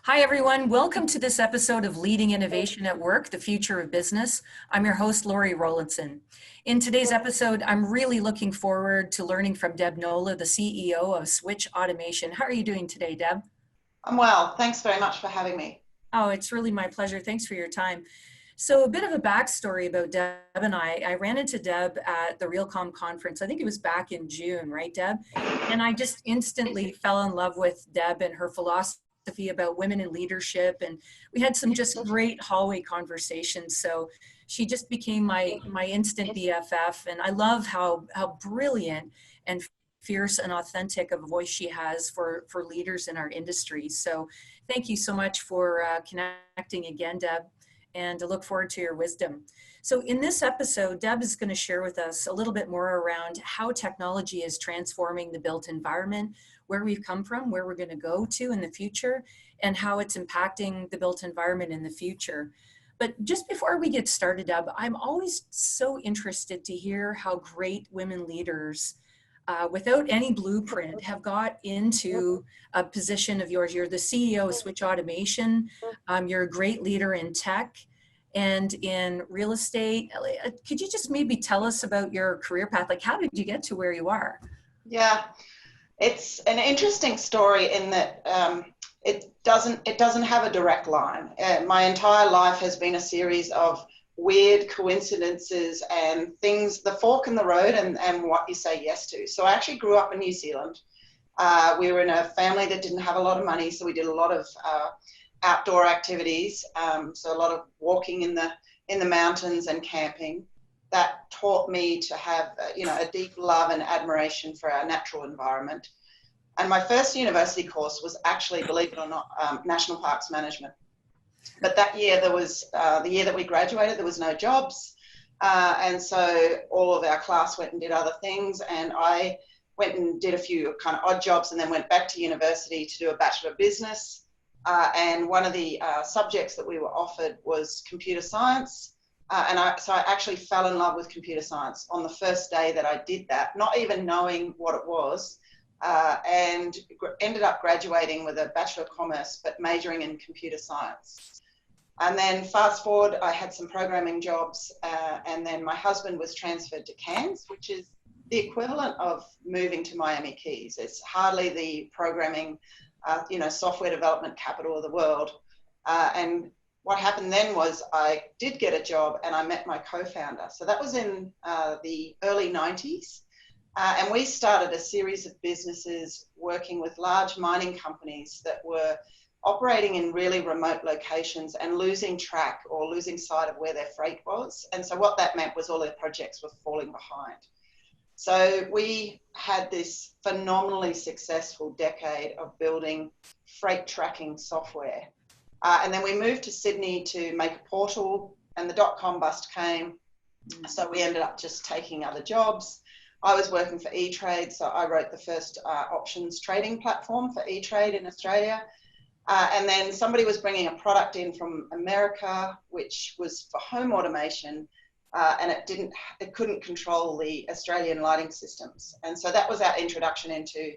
Hi, everyone. Welcome to this episode of Leading Innovation at Work, the Future of Business. I'm your host, Lorri Rollinson. In today's episode, I'm really looking forward to learning from Deb Noller, the CEO of Switch Automation. How are you doing today, Deb? I'm well. Thanks very much for having me. Oh, it's really my pleasure. Thanks for your time. So a bit of a backstory about Deb and I ran into Deb at the Realcomm conference. I think it was back in June, right, Deb? And I just instantly fell in love with Deb and her philosophy about women in leadership. And we had some just great hallway conversations. So she just became my instant BFF. And I love how brilliant and fierce and authentic of a voice she has for leaders in our industry. So thank you so much for connecting again, Deb, and I look forward to your wisdom. So in this episode, Deb is going to share with us a little bit more around how technology is transforming the built environment, where we've come from, where we're going to go to in the future, and how it's impacting the built environment in the future. But just before we get started, Deb, I'm always so interested to hear how great women leaders without any blueprint, have got into a position of yours. You're the CEO of Switch Automation. You're a great leader in tech and in real estate. Could you just maybe tell us about your career path? Like, how did you get to where you are? Yeah, it's an interesting story in that it doesn't have a direct line. My entire life has been a series of weird coincidences and things, the fork in the road and what you say yes to. So I actually grew up in New Zealand. We were in a family that didn't have a lot of money, so we did a lot of outdoor activities. So a lot of walking in the mountains and camping. That taught me to have a deep love and admiration for our natural environment. And my first university course was actually, believe it or not, National Parks Management. But that year, there was the year that we graduated, there was no jobs. And so all of our class went and did other things. And I went and did a few kind of odd jobs and then went back to university to do a Bachelor of Business. And one of the subjects that we were offered was computer science. So I actually fell in love with computer science on the first day that I did that, not even knowing what it was. And ended up graduating with a Bachelor of Commerce, but majoring in computer science. And then fast forward, I had some programming jobs, and then my husband was transferred to Cairns, which is the equivalent of moving to Miami Keys. It's hardly the programming, software development capital of the world. And what happened then was I did get a job and I met my co-founder. So that was in the early 90s. And we started a series of businesses working with large mining companies that were operating in really remote locations and losing track or losing sight of where their freight was. And so what that meant was all their projects were falling behind. So we had this phenomenally successful decade of building freight tracking software. And then we moved to Sydney to make a portal, and the dot-com bust came. So we ended up just taking other jobs. I was working for E-Trade, so I wrote the first options trading platform for E-Trade in Australia. And then somebody was bringing a product in from America, which was for home automation, and it couldn't control the Australian lighting systems. And so that was our introduction into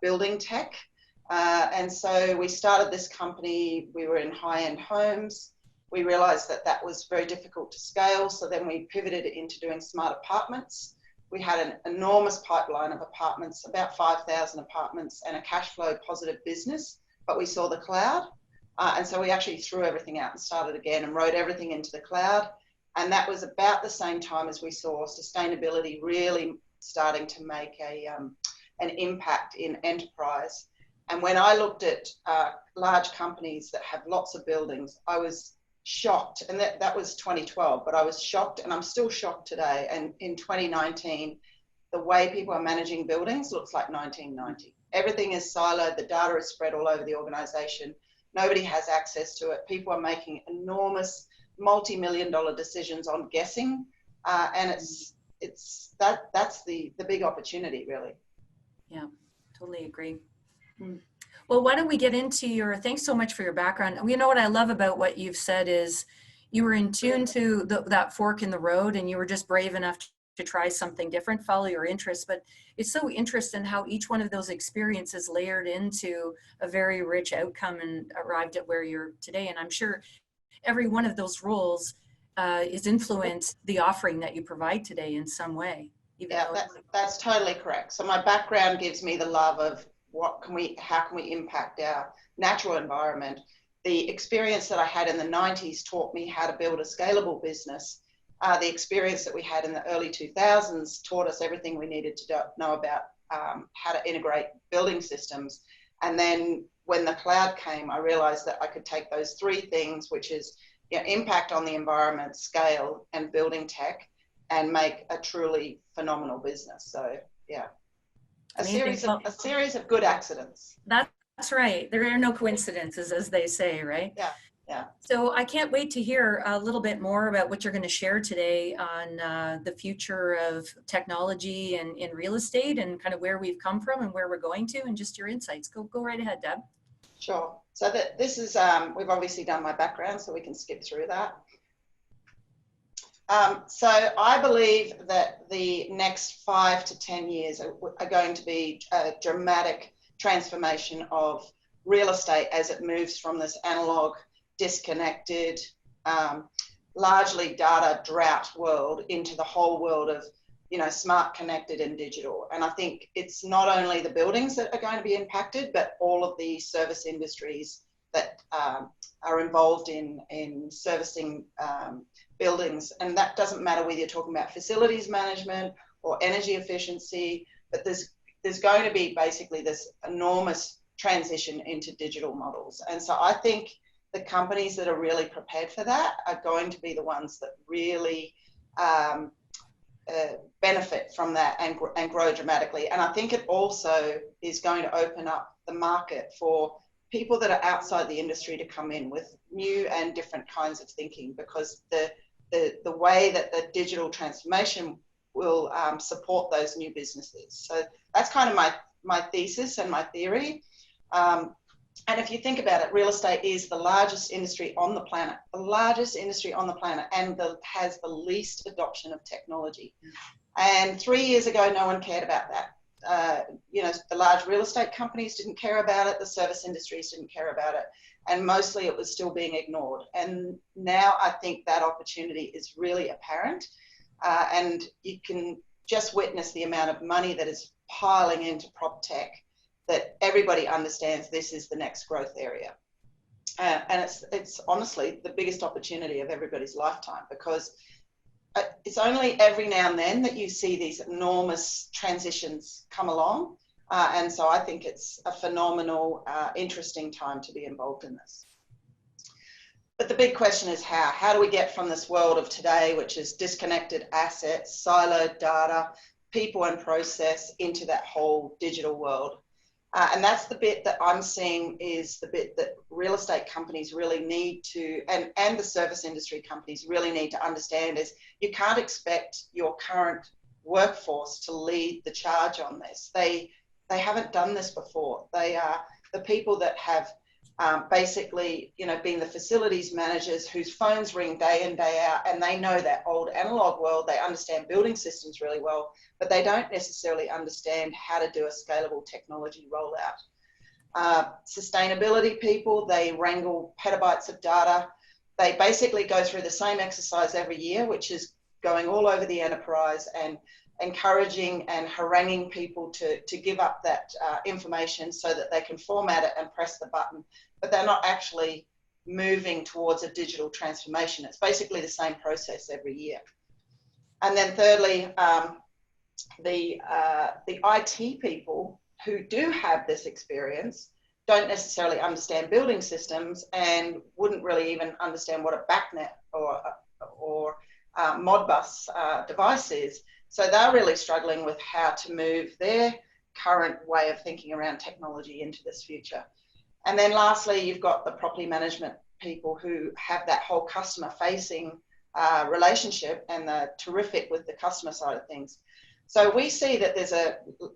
building tech. And so we started this company. We were in high-end homes. We realized that that was very difficult to scale, so then we pivoted into doing smart apartments. We had an enormous pipeline of apartments, about 5,000 apartments, and a cash flow positive business, but we saw the cloud. And so we actually threw everything out and started again and wrote everything into the cloud. And that was about the same time as we saw sustainability really starting to make an impact in enterprise. And when I looked at large companies that have lots of buildings, I was shocked, and that was 2012, but I was shocked, and I'm still shocked today. And in 2019, the way people are managing buildings looks like 1990. Everything is siloed, the data is spread all over the organization, nobody has access to it. People are making enormous multi-million-dollar decisions on guessing, and that's the big opportunity, really. Yeah, totally agree. Well, why don't we get into thanks so much for your background. You know what I love about what you've said is you were in tune to that fork in the road, and you were just brave enough to try something different, follow your interests. But it's so interesting how each one of those experiences layered into a very rich outcome and arrived at where you're today. And I'm sure every one of those roles is influenced the offering that you provide today in some way. Even Yeah, that's totally correct. So my background gives me the love of how can we impact our natural environment. The experience that I had in the 90s taught me how to build a scalable business. The experience that we had in the early 2000s taught us everything we needed to know about how to integrate building systems. And then when the cloud came, I realized that I could take those three things, which is, you know, impact on the environment, scale, and building tech, and make a truly phenomenal business. So yeah, a series of good accidents. That's right. There are no coincidences, as they say, right? Yeah, yeah. So I can't wait to hear a little bit more about what you're going to share today on the future of technology and in real estate, and kind of where we've come from and where we're going to, and just your insights. Go right ahead, Deb. Sure. So this is, we've obviously done my background, so we can skip through that. So I believe that the next 5 to 10 years are going to be a dramatic transformation of real estate as it moves from this analog, disconnected, largely data drought world into the whole world of, you know, smart, connected, and digital. And I think it's not only the buildings that are going to be impacted, but all of the service industries that are involved in servicing buildings. And that doesn't matter whether you're talking about facilities management or energy efficiency, but there's going to be basically this enormous transition into digital models. And so I think the companies that are really prepared for that are going to be the ones that really benefit from that and grow dramatically. And I think it also is going to open up the market for people that are outside the industry to come in with new and different kinds of thinking, because the way that the digital transformation will support those new businesses. So that's kind of my thesis and my theory. And if you think about it, real estate is the largest industry on the planet, and has the least adoption of technology. And 3 years ago, no one cared about that. You know, the large real estate companies didn't care about it, the service industries didn't care about it, and mostly it was still being ignored. And now I think that opportunity is really apparent, and you can just witness the amount of money that is piling into Proptech, that everybody understands this is the next growth area. And it's honestly the biggest opportunity of everybody's lifetime, because it's only every now and then that you see these enormous transitions come along. And so I think it's a phenomenal, interesting time to be involved in this. But the big question is how? How do we get from this world of today, which is disconnected assets, siloed data, people and process, into that whole digital world? And that's the bit that I'm seeing is the bit that real estate companies really need to, and the service industry companies really need to understand, is you can't expect your current workforce to lead the charge on this. They haven't done this before. They are the people that have basically, you know, been the facilities managers whose phones ring day in, day out, and they know that old analog world. They understand building systems really well, but they don't necessarily understand how to do a scalable technology rollout. Sustainability people, they wrangle petabytes of data. They basically go through the same exercise every year, which is going all over the enterprise and encouraging and haranguing people to give up that information so that they can format it and press the button, but they're not actually moving towards a digital transformation. It's basically the same process every year. And then thirdly, the IT people who do have this experience don't necessarily understand building systems and wouldn't really even understand what a BACnet or Modbus device is. So they're really struggling with how to move their current way of thinking around technology into this future. And then lastly, you've got the property management people who have that whole customer facing relationship, and they're terrific with the customer side of things. So we see that there's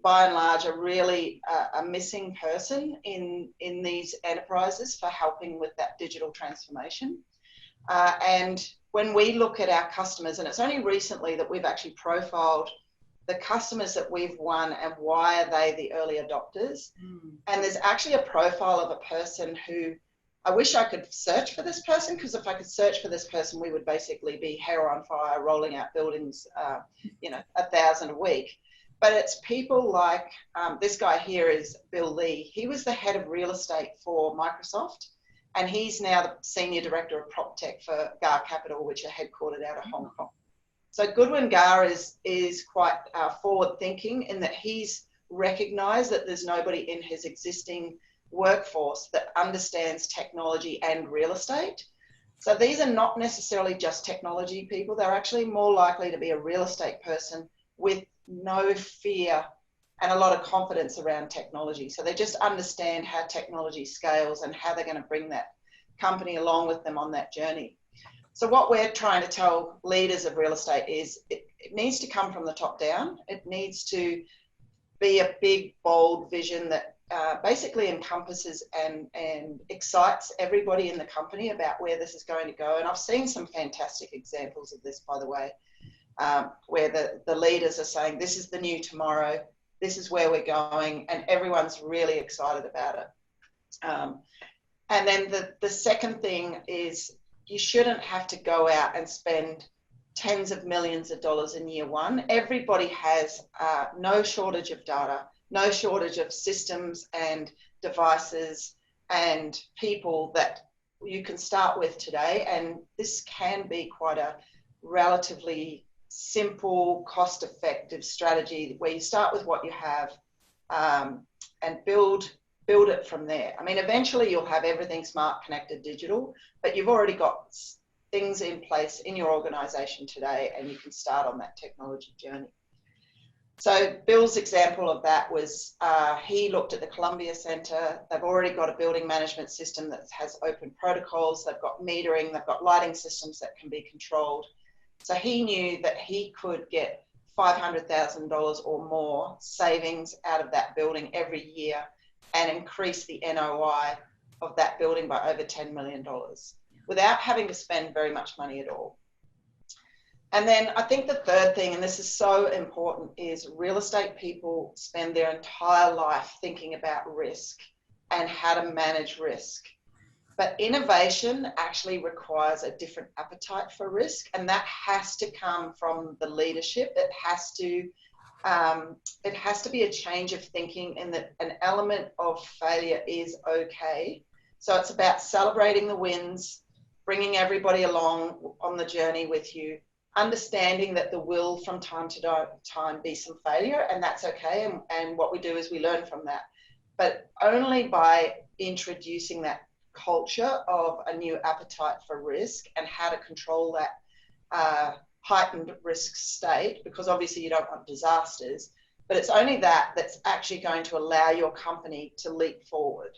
by and large, a really a missing person in these enterprises for helping with that digital transformation. And when we look at our customers, and it's only recently that we've actually profiled the customers that we've won and why are they the early adopters. And there's actually a profile of a person who, I wish I could search for this person, because if I could search for this person, we would basically be hair on fire, rolling out buildings, 1,000 a week. But it's people like this guy here is Bill Lee. He was the head of real estate for Microsoft, and he's now the senior director of Proptech for Gar Capital, which are headquartered out of Hong Kong. So Goodwin Gar is quite forward thinking in that he's recognized that there's nobody in his existing workforce that understands technology and real estate. So these are not necessarily just technology people. They're actually more likely to be a real estate person with no fear and a lot of confidence around technology. So they just understand how technology scales and how they're going to bring that company along with them on that journey. So what we're trying to tell leaders of real estate is it needs to come from the top down. It needs to be a big, bold vision that basically encompasses and excites everybody in the company about where this is going to go. And I've seen some fantastic examples of this, by the way, where the leaders are saying, this is the new tomorrow, this is where we're going, and everyone's really excited about it. And then the second thing is you shouldn't have to go out and spend tens of millions of dollars in year one. Everybody has no shortage of data, no shortage of systems and devices and people that you can start with today. And this can be quite a relatively simple, cost-effective strategy where you start with what you have and build it from there. I mean, eventually you'll have everything smart, connected, digital, but you've already got things in place in your organization today, and you can start on that technology journey. So Bill's example of that was he looked at the Columbia Centre. They've already got a building management system that has open protocols. They've got metering. They've got lighting systems that can be controlled. So he knew that he could get $500,000 or more savings out of that building every year and increase the NOI of that building by over $10 million without having to spend very much money at all. And then I think the third thing, and this is so important, is real estate people spend their entire life thinking about risk and how to manage risk. But innovation actually requires a different appetite for risk, and that has to come from the leadership. It has to be a change of thinking in that an element of failure is okay. So it's about celebrating the wins, bringing everybody along on the journey with you, understanding that there will from time to time be some failure, and that's okay. And what we do is we learn from that. But only by introducing that culture of a new appetite for risk and how to control that heightened risk state, because obviously you don't want disasters, but it's only that that's actually going to allow your company to leap forward.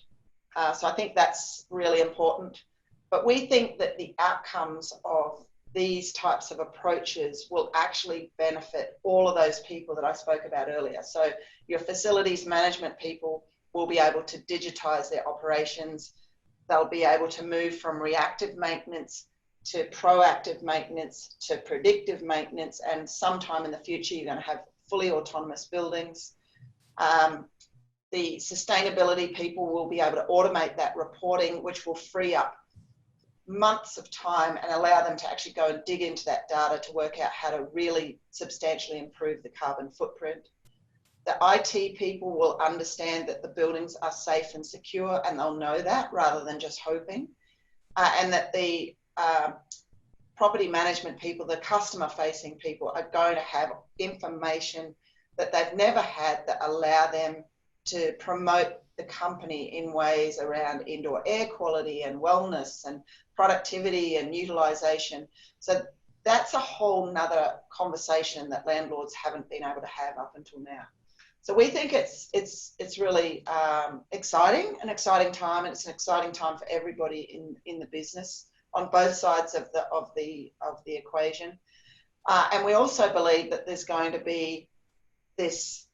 So I think that's really important. But we think that the outcomes of these types of approaches will actually benefit all of those people that I spoke about earlier. So your facilities management people will be able to digitize their operations. They'll be able to move from reactive maintenance to proactive maintenance to predictive maintenance, and sometime in the future you're going to have fully autonomous buildings. The sustainability people will be able to automate that reporting, which will free up months of time and allow them to actually go and dig into that data to work out how to really substantially improve the carbon footprint. The IT people will understand that the buildings are safe and secure, and they'll know that rather than just hoping. And that the property management people, the customer facing people, are going to have information that they've never had that allow them to promote the company in ways around indoor air quality and wellness and productivity and utilization. So that's a whole nother conversation that landlords haven't been able to have up until now. So we think it's really exciting, an exciting time, and it's an exciting time for everybody in the business on both sides of the equation. And we also believe that there's going to be this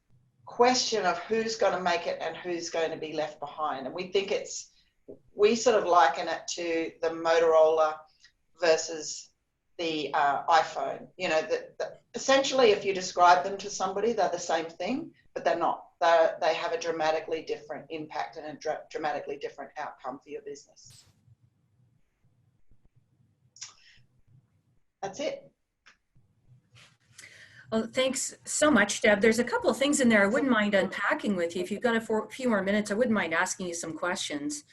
question of who's going to make it and who's going to be left behind. And we sort of liken it to the Motorola versus the iPhone. You know, essentially, if you describe them to somebody, they're the same thing, but they're not. They have a dramatically different impact and a dramatically different outcome for your business. That's it. Well, thanks so much, Deb. There's a couple of things in there I wouldn't mind unpacking with you. If you've got a few more minutes, I wouldn't mind asking you some questions.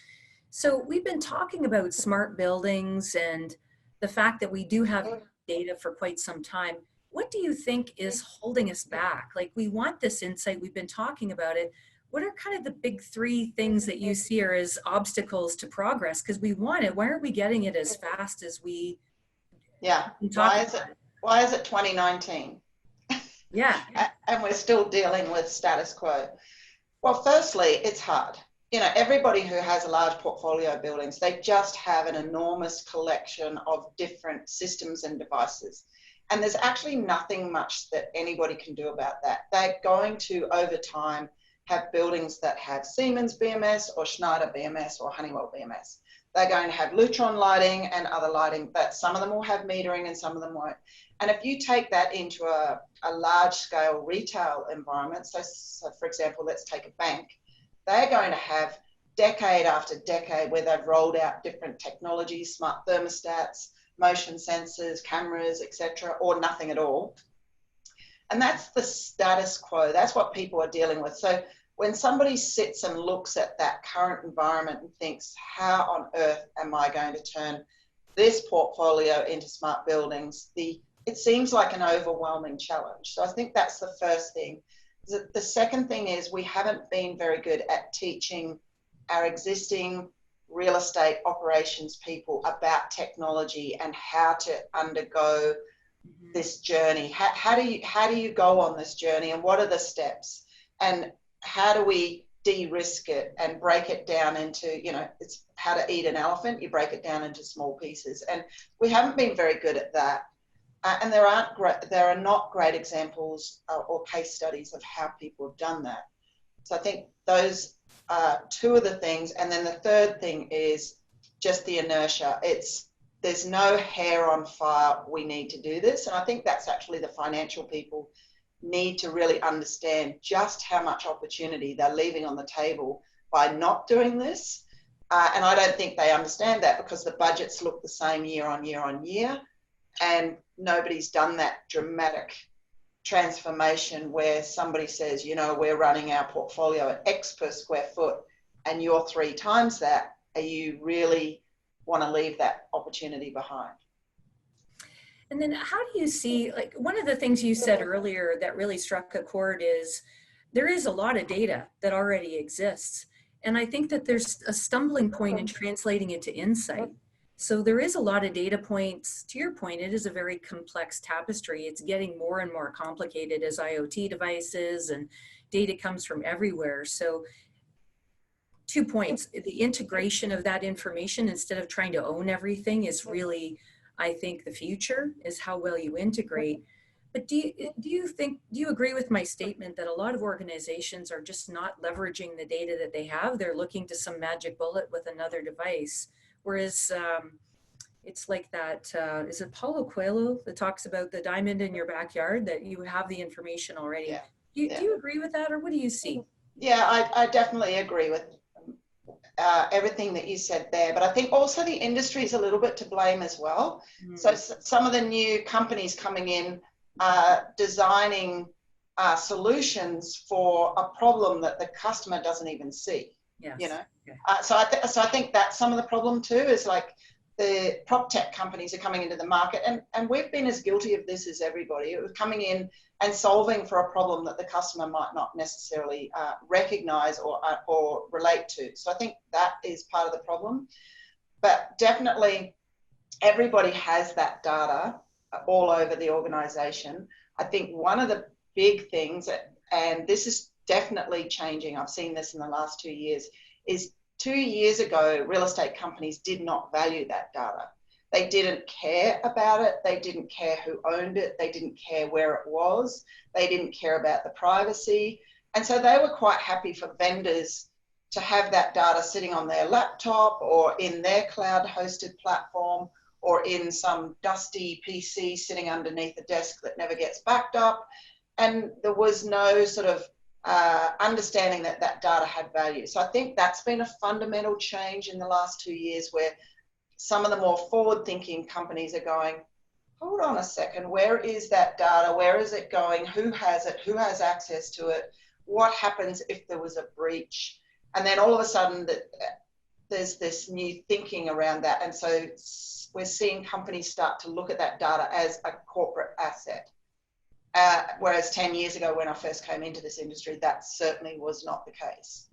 So we've been talking about smart buildings and the fact that we do have data for quite some time. What do you think is holding us back? Like, we want this insight, we've been talking about it. What are kind of the big three things that you see are as obstacles to progress? Because we want it. Why aren't we getting it as fast as we Why is it 2019? Yeah. And we're still dealing with status quo. Well, firstly, it's hard. You know, everybody who has a large portfolio of buildings, they just have an enormous collection of different systems and devices. And there's actually nothing much that anybody can do about that. They're going to, over time, have buildings that have Siemens BMS or Schneider BMS or Honeywell BMS. They're going to have Lutron lighting and other lighting, but some of them will have metering and some of them won't. And if you take that into a large-scale retail environment, so for example, let's take a bank, they're going to have decade after decade where they've rolled out different technologies, smart thermostats, motion sensors, cameras, etc., or nothing at all. And that's the status quo. That's what people are dealing with. So when somebody sits and looks at that current environment and thinks, how on earth am I going to turn this portfolio into smart buildings? It seems like an overwhelming challenge. So I think that's the first thing. The second thing is we haven't been very good at teaching our existing real estate operations people about technology and how to undergo this journey. How do you go on this journey, and what are the steps, and how do we de-risk it and break it down into, you know, it's how to eat an elephant. You break it down into small pieces, and we haven't been very good at that. And there are not great examples or case studies of how people have done that. So I think those are two of the things. And then the third thing is just the inertia. There's no hair on fire. We need to do this. And I think that's actually the financial people need to really understand just how much opportunity they're leaving on the table by not doing this. And I don't think they understand that because the budgets look the same year on year on year. And nobody's done that dramatic transformation where somebody says, you know, we're running our portfolio at X per square foot and you're 3 times that. Are you really want to leave that opportunity behind? And then how do you see, like, one of the things you said earlier that really struck a chord is there is a lot of data that already exists. And I think that there's a stumbling point in translating it to insight. So there is a lot of data points. To your point, it is a very complex tapestry. It's getting more and more complicated as IoT devices and data comes from everywhere. So 2 points, the integration of that information instead of trying to own everything is really, I think, the future is how well you integrate. But do you agree with my statement that a lot of organizations are just not leveraging the data that they have? They're looking to some magic bullet with another device. Whereas it's like that, is it Paulo Coelho that talks about the diamond in your backyard, that you have the information already? Yeah. Do you agree with that, or what do you see? Yeah, I definitely agree with everything that you said there. But I think also the industry is a little bit to blame as well. So some of the new companies coming in designing solutions for a problem that the customer doesn't even see. Yes. You know, so I think that's some of the problem too, is like the Proptech companies are coming into the market, and we've been as guilty of this as everybody. It was coming in and solving for a problem that the customer might not necessarily recognize or relate to. So I think that is part of the problem. But definitely everybody has that data all over the organization. I think one of the big things, and this is definitely changing, I've seen this in the last 2 years, is 2 years ago, real estate companies did not value that data. They didn't care about it. They didn't care who owned it. They didn't care where it was. They didn't care about the privacy. And so they were quite happy for vendors to have that data sitting on their laptop or in their cloud hosted platform or in some dusty PC sitting underneath a desk that never gets backed up. And there was no sort of understanding that that data had value. So I think that's been a fundamental change in the last 2 years, where some of the more forward-thinking companies are going, hold on a second, where is that data? Where is it going? Who has it? Who has access to it? What happens if there was a breach? And then all of a sudden there's this new thinking around that. And so we're seeing companies start to look at that data as a corporate asset. Whereas 10 years ago, when I first came into this industry, that certainly was not the case.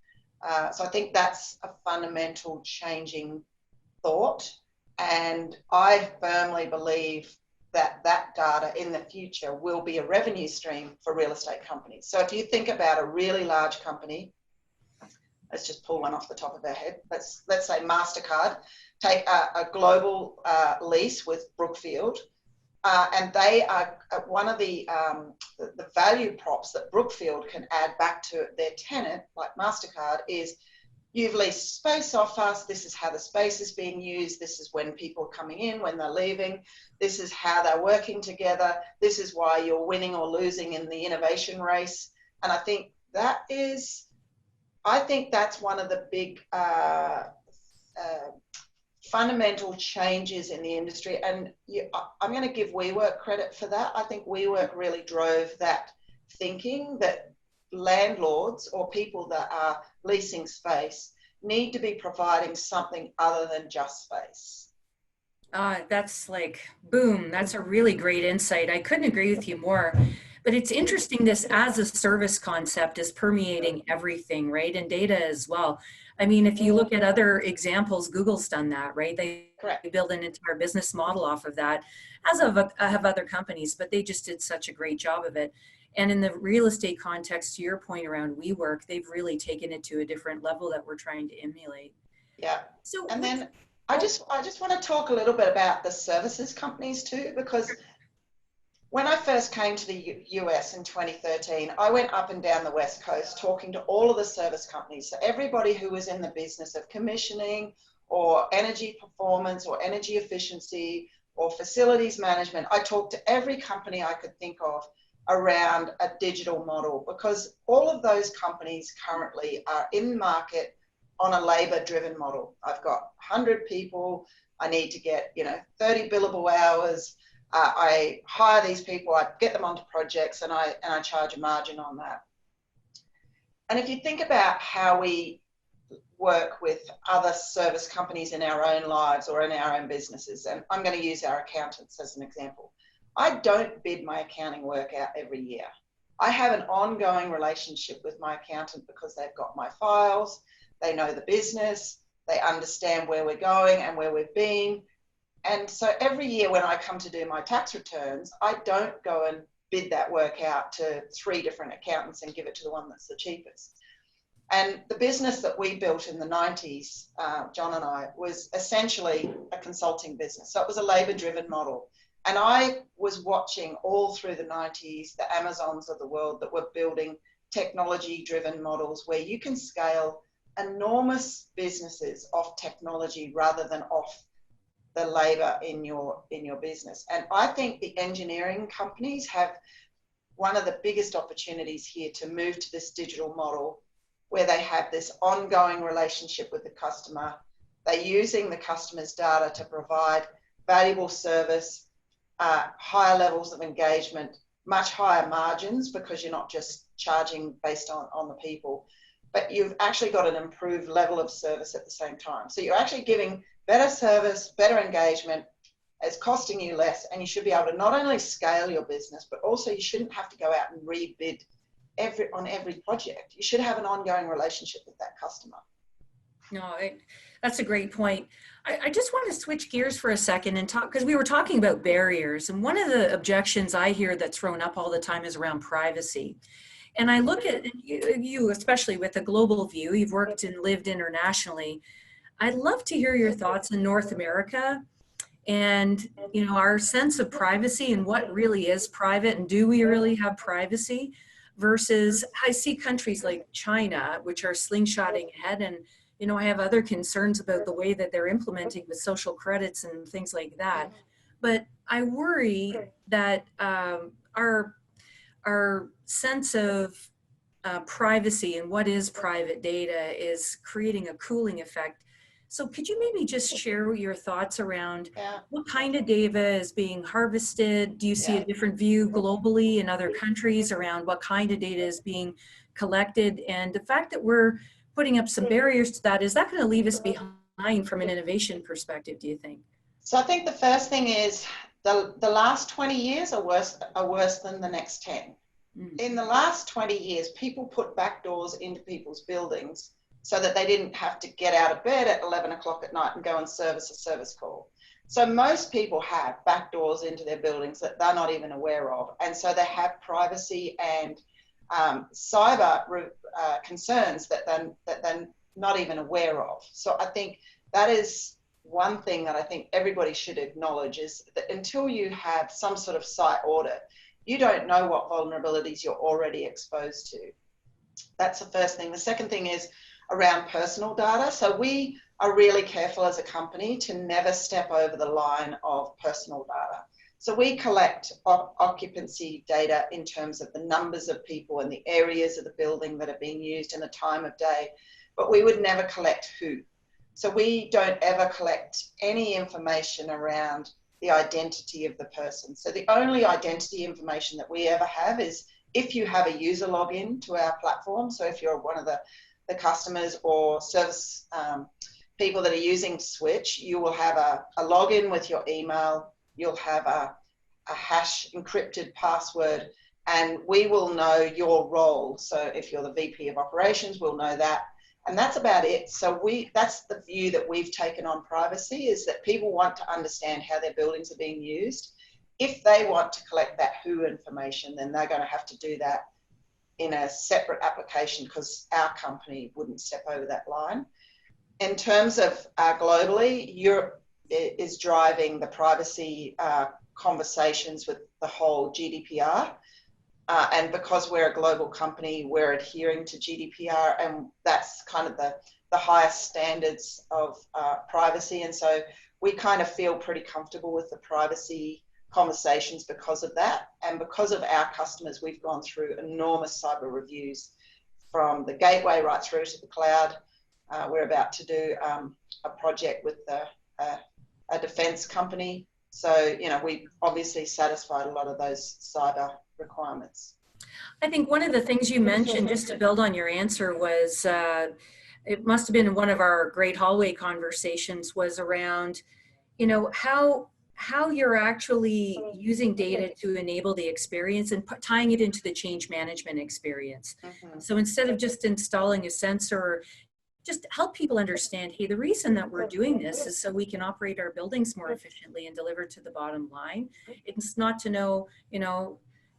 So I think that's a fundamental changing thought. And I firmly believe that that data in the future will be a revenue stream for real estate companies. So if you think about a really large company, let's just pull one off the top of our head. Let's say MasterCard, take a global lease with Brookfield. And they are one of the value props that Brookfield can add back to their tenant, like MasterCard, is you've leased space off us. This is how the space is being used. This is when people are coming in, when they're leaving. This is how they're working together. This is why you're winning or losing in the innovation race. And I think that's one of the big fundamental changes in the industry. And I'm going to give WeWork credit for that. I think WeWork really drove that thinking that landlords or people that are leasing space need to be providing something other than just space. That's like, boom, that's a really great insight. I couldn't agree with you more. But it's interesting, this as a service concept is permeating everything, right? And data as well. I mean, if you look at other examples, Google's done that, right? They build an entire business model off of that, as have other companies, but they just did such a great job of it. And in the real estate context, to your point around WeWork, they've really taken it to a different level that we're trying to emulate. Yeah. So, and then I just want to talk a little bit about the services companies too, because when I first came to the US in 2013, I went up and down the West Coast talking to all of the service companies. So everybody who was in the business of commissioning or energy performance or energy efficiency or facilities management, I talked to every company I could think of around a digital model, because all of those companies currently are in market on a labor-driven model. I've got 100 people, I need to get 30 billable hours. I hire these people, I get them onto projects, and I charge a margin on that. And if you think about how we work with other service companies in our own lives or in our own businesses, and I'm going to use our accountants as an example. I don't bid my accounting work out every year. I have an ongoing relationship with my accountant because they've got my files, they know the business, they understand where we're going and where we've been. And so every year when I come to do my tax returns, I don't go and bid that work out to 3 different accountants and give it to the one that's the cheapest. And the business that we built in the 90s, John and I, was essentially a consulting business. So it was a labor-driven model. And I was watching all through the 90s, the Amazons of the world that were building technology-driven models where you can scale enormous businesses off technology rather than off the labor in your business. And I think the engineering companies have one of the biggest opportunities here to move to this digital model where they have this ongoing relationship with the customer. They're using the customer's data to provide valuable service, higher levels of engagement, much higher margins, because you're not just charging based on the people, but you've actually got an improved level of service at the same time. So you're actually giving better service, better engagement, it's costing you less, and you should be able to not only scale your business, but also you shouldn't have to go out and rebid on every project. You should have an ongoing relationship with that customer. No, that's a great point. I just want to switch gears for a second and talk, because we were talking about barriers, and one of the objections I hear that's thrown up all the time is around privacy. And I look at you, especially with a global view, you've worked and lived internationally. I'd love to hear your thoughts in North America and, our sense of privacy and what really is private, and do we really have privacy versus I see countries like China, which are slingshotting ahead and I have other concerns about the way that they're implementing with social credits and things like that. But I worry that our sense of privacy and what is private data is creating a cooling effect. So could you maybe just share your thoughts around what kind of data is being harvested? Do you see a different view globally in other countries around what kind of data is being collected? And the fact that we're putting up some barriers to that, is that going to leave us behind from an innovation perspective, do you think? So I think the first thing is the last 20 years are worse than the next 10. In the last 20 years, people put backdoors into people's buildings so that they didn't have to get out of bed at 11 o'clock at night and go and service a service call. So most people have backdoors into their buildings that they're not even aware of. And so they have privacy and cyber concerns that they're not even aware of. So I think that is one thing that I think everybody should acknowledge, is that until you have some sort of site audit, you don't know what vulnerabilities you're already exposed to. That's the first thing. The second thing is around personal data. So we are really careful as a company to never step over the line of personal data. So we collect occupancy data in terms of the numbers of people and the areas of the building that are being used and the time of day, but we would never collect who. So we don't ever collect any information around the identity of the person. So the only identity information that we ever have is if you have a user login to our platform. So if you're one of the customers or service people that are using Switch, you will have a login with your email, you'll have a hash encrypted password, and we will know your role. So if you're the VP of operations, we'll know that. And that's about it. So that's the view that we've taken on privacy, is that people want to understand how their buildings are being used. If they want to collect that who information, then they're going to have to do that in a separate application, because our company wouldn't step over that line. In terms of globally, Europe is driving the privacy conversations with the whole GDPR. And because we're a global company, we're adhering to GDPR, and that's kind of the highest standards of privacy. And so we kind of feel pretty comfortable with the privacy conversations because of that. And because of our customers, we've gone through enormous cyber reviews from the gateway right through to the cloud. We're about to do a project with a defense company. So, we obviously satisfied a lot of those cyber requirements. I think one of the things you mentioned, just to build on your answer, was it must have been one of our great hallway conversations, was around, how you're actually using data to enable the experience and tying it into the change management experience. Mm-hmm. So instead of just installing a sensor, just help people understand, hey, the reason that we're doing this is so we can operate our buildings more efficiently and deliver to the bottom line. It's not to know,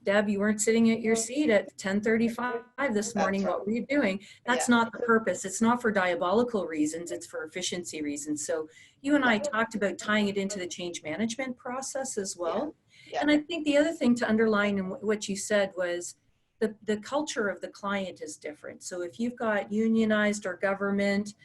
Deb, you weren't sitting at your seat at 10:35 this morning. Right. What were you doing? That's not the purpose. It's not for diabolical reasons. It's for efficiency reasons. So you and I talked about tying it into the change management process as well. Yeah. And I think the other thing to underline in what you said was the culture of the client is different. So if you've got unionized or government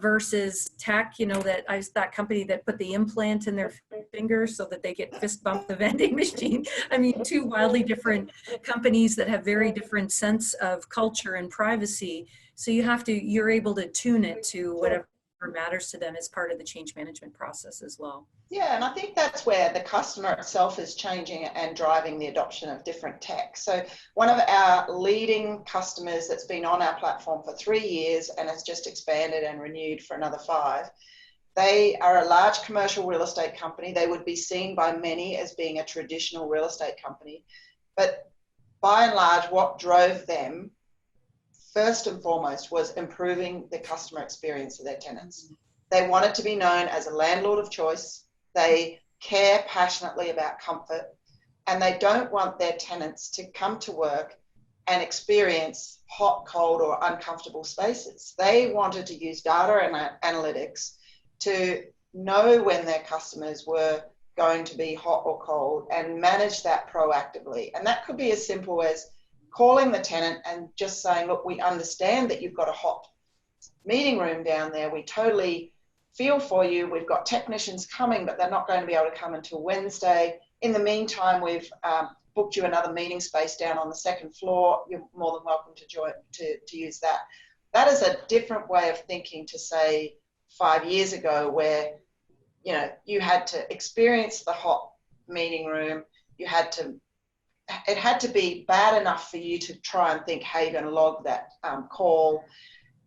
versus tech, that company that put the implant in their finger so that they get fist bump the vending machine. I mean, two wildly different companies that have very different sense of culture and privacy. So you're able to tune it to whatever matters to them as part of the change management process as well. Yeah, and I think that's where the customer itself is changing and driving the adoption of different tech. So one of our leading customers that's been on our platform for 3 years and has just expanded and renewed for another 5, they are a large commercial real estate company. They would be seen by many as being a traditional real estate company. But by and large, what drove them first and foremost was improving the customer experience of their tenants. They wanted to be known as a landlord of choice. They care passionately about comfort, and they don't want their tenants to come to work and experience hot, cold, or uncomfortable spaces. They wanted to use data and analytics to know when their customers were going to be hot or cold and manage that proactively. And that could be as simple as calling the tenant and just saying, look, we understand that you've got a hot meeting room down there. We totally feel for you. We've got technicians coming, but they're not going to be able to come until Wednesday. In the meantime, we've booked you another meeting space down on the second floor. You're more than welcome to join to use that. That is a different way of thinking to, say, 5 years ago, where you had to experience the hot meeting room. It had to be bad enough for you to try and think, hey, you're going to log that call.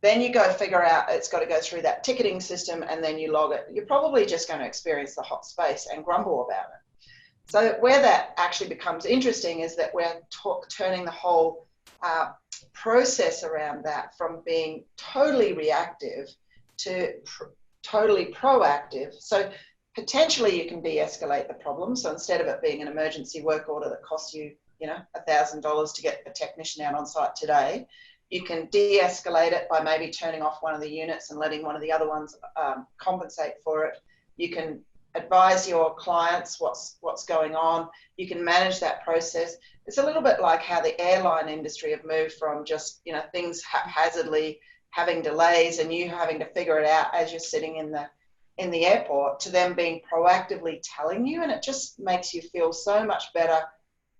Then you go figure out it's got to go through that ticketing system, and then you log it. You're probably just going to experience the hot space and grumble about it. So where that actually becomes interesting is that we're turning the whole process around that from being totally reactive to totally proactive. So potentially you can de-escalate the problem. So instead of it being an emergency work order that costs you, $1,000 to get a technician out on site today, you can de-escalate it by maybe turning off one of the units and letting one of the other ones compensate for it. You can advise your clients what's going on. You can manage that process. It's a little bit like how the airline industry have moved from just, things haphazardly having delays and you having to figure it out as you're sitting in the airport, to them being proactively telling you, and it just makes you feel so much better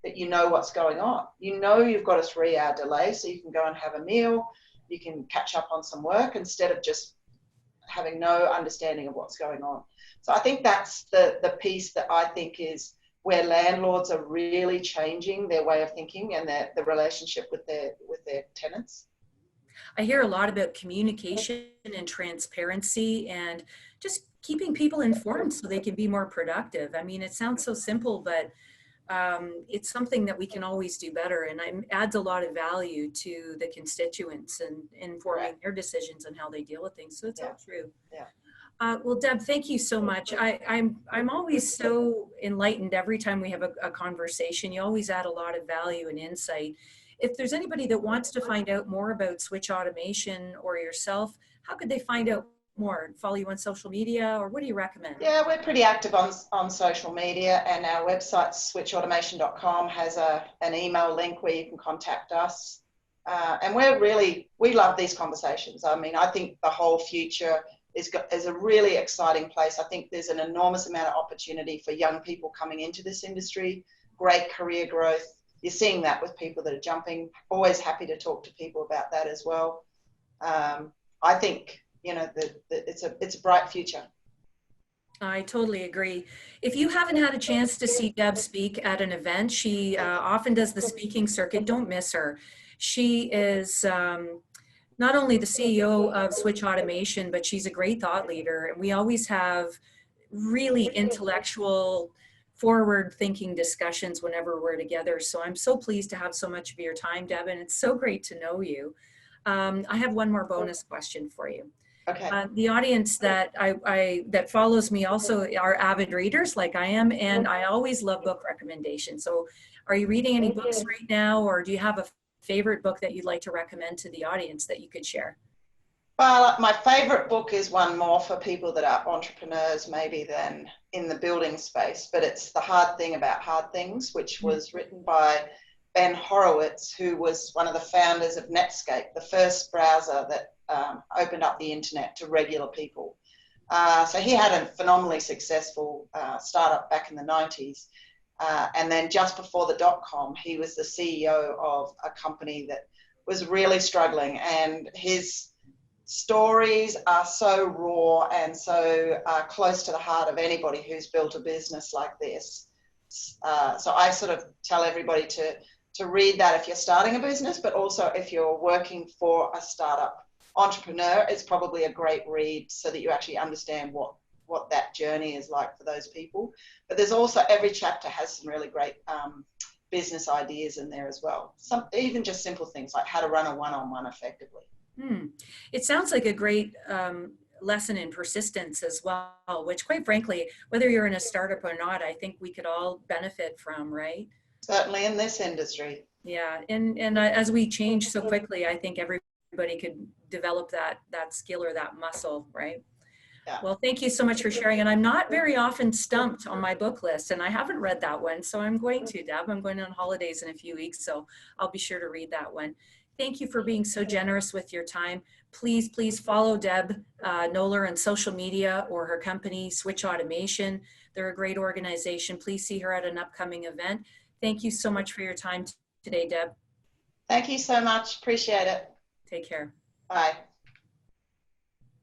that you know what's going on. You've got a 3-hour delay, so you can go and have a meal, you can catch up on some work instead of just having no understanding of what's going on. So I think that's the piece that I think is where landlords are really changing their way of thinking and the relationship with their tenants. I hear a lot about communication and transparency and just keeping people informed so they can be more productive. I mean, it sounds so simple, but it's something that we can always do better, and it adds a lot of value to the constituents and informing their decisions and how they deal with things. So it's all true. Yeah. Well, Deb, thank you so much. I'm always so enlightened every time we have a conversation. You always add a lot of value and insight. If there's anybody that wants to find out more about Switch Automation or yourself, how could they find out more? Follow you on social media, or what do you recommend? Yeah, we're pretty active on social media, and our website, switchautomation.com, has an email link where you can contact us. And we love these conversations. I mean, I think the whole future is a really exciting place. I think there's an enormous amount of opportunity for young people coming into this industry, great career growth. You're seeing that with people that are jumping. Always happy to talk to people about that as well. I think, it's a bright future. I totally agree. If you haven't had a chance to see Deb speak at an event, she often does the speaking circuit. Don't miss her. She is not only the CEO of Switch Automation, but she's a great thought leader. And we always have really intellectual, forward-thinking discussions whenever we're together. So I'm so pleased to have so much of your time, Deb, and it's so great to know you. I have one more bonus question for you. Okay. The audience that that follows me also are avid readers like I am, and I always love book recommendations. So are you reading any books right now, or do you have a favorite book that you'd like to recommend to the audience that you could share? Well, my favorite book is one more for people that are entrepreneurs maybe than in the building space, but it's The Hard Thing About Hard Things, which was written by Ben Horowitz, who was one of the founders of Netscape, the first browser that opened up the internet to regular people. So he had a phenomenally successful startup back in the 90s. And then just before the dot-com, he was the CEO of a company that was really struggling. And his stories are so raw and so close to the heart of anybody who's built a business like this. So I sort of tell everybody to read that if you're starting a business, but also if you're working for a startup entrepreneur, it's probably a great read so that you actually understand what that journey is like for those people. But there's also, every chapter has some really great business ideas in there as well. Even just simple things like how to run a one-on-one effectively. It sounds like a great lesson in persistence as well, which quite frankly, whether you're in a startup or not, I think we could all benefit from, right? Certainly in this industry. Yeah, and as we change so quickly, I think everybody could develop that skill or that muscle, right? Yeah. Well, thank you so much for sharing. And I'm not very often stumped on my book list, and I haven't read that one, so I'm going to, Deb. I'm going on holidays in a few weeks, so I'll be sure to read that one. Thank you for being so generous with your time. Please, please follow Deb Noller on social media or her company, Switch Automation. They're a great organization. Please see her at an upcoming event. Thank you so much for your time today, Deb. Thank you so much. Appreciate it. Take care. Bye.